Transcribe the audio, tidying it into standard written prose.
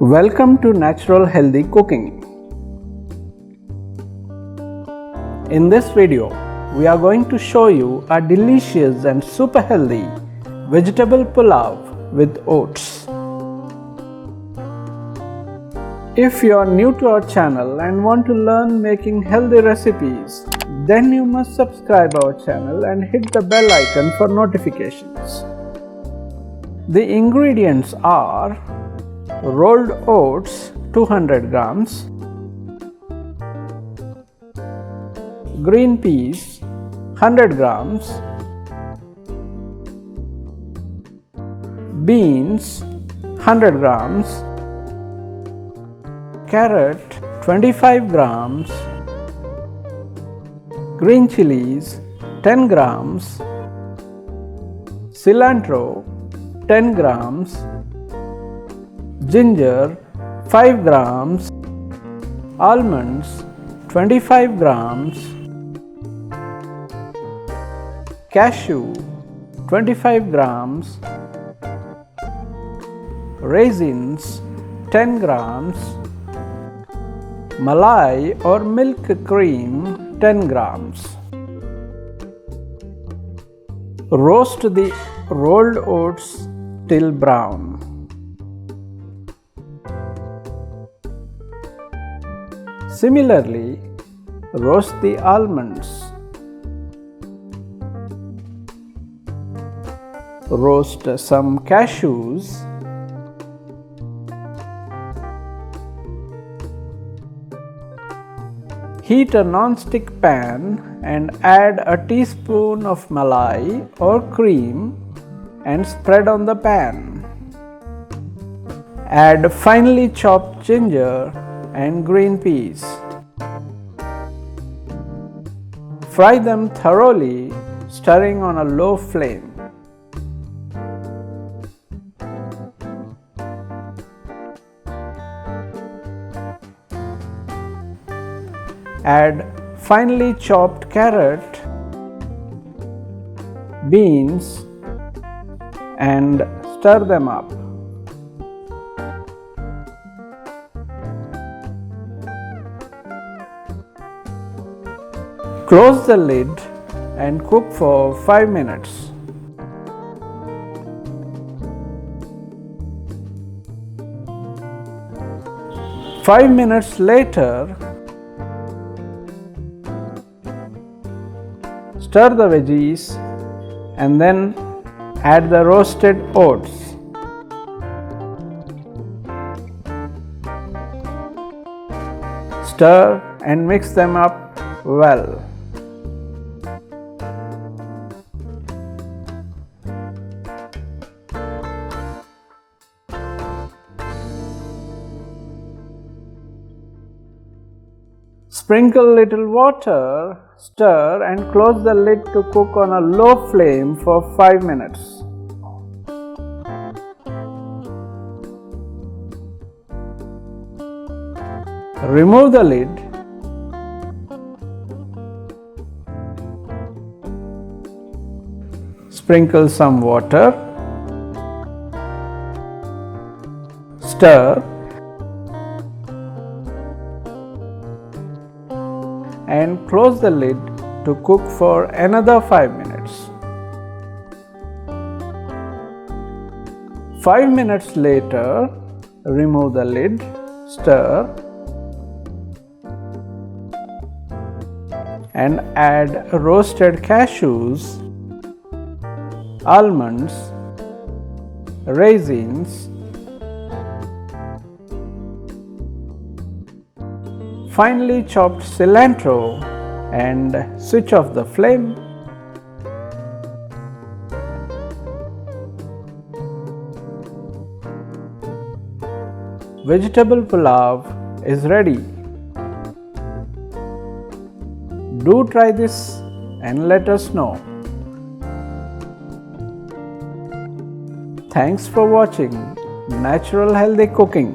Welcome to Natural Healthy Cooking. In this video, we are going to show you a delicious and super healthy vegetable pulav with oats. If you are new to our channel and want to learn making healthy recipes, then you must subscribe our channel and hit the bell icon for notifications. The ingredients are rolled oats 200 grams, green peas 100 grams, beans 100 grams, carrot 25 grams, green chilies 10 grams, cilantro 10 grams, ginger 5 grams, almonds 25 grams, cashew 25 grams, raisins 10 grams, malai or milk cream 10 grams. Roast the rolled oats till brown. Similarly, roast the almonds. Roast some cashews. Heat a non-stick pan and add a teaspoon of malai or cream and spread on the pan. Add finely chopped ginger and green peas. Fry them thoroughly, stirring on a low flame. Add finely chopped carrot, beans, and stir them up. Close the lid and cook for 5 minutes. Five minutes later, stir the veggies and then add the roasted oats. Stir and mix them up well. Sprinkle little water, stir and close the lid to cook on a low flame for 5 minutes. Remove the lid. Sprinkle some water. Stir and close the lid to cook for another 5 minutes. 5 minutes later, remove the lid, stir, and add roasted cashews, almonds, raisins, finely chopped cilantro, and switch off the flame. Vegetable pulav is ready. Do try this and let us know. Thanks for watching Natural Healthy Cooking.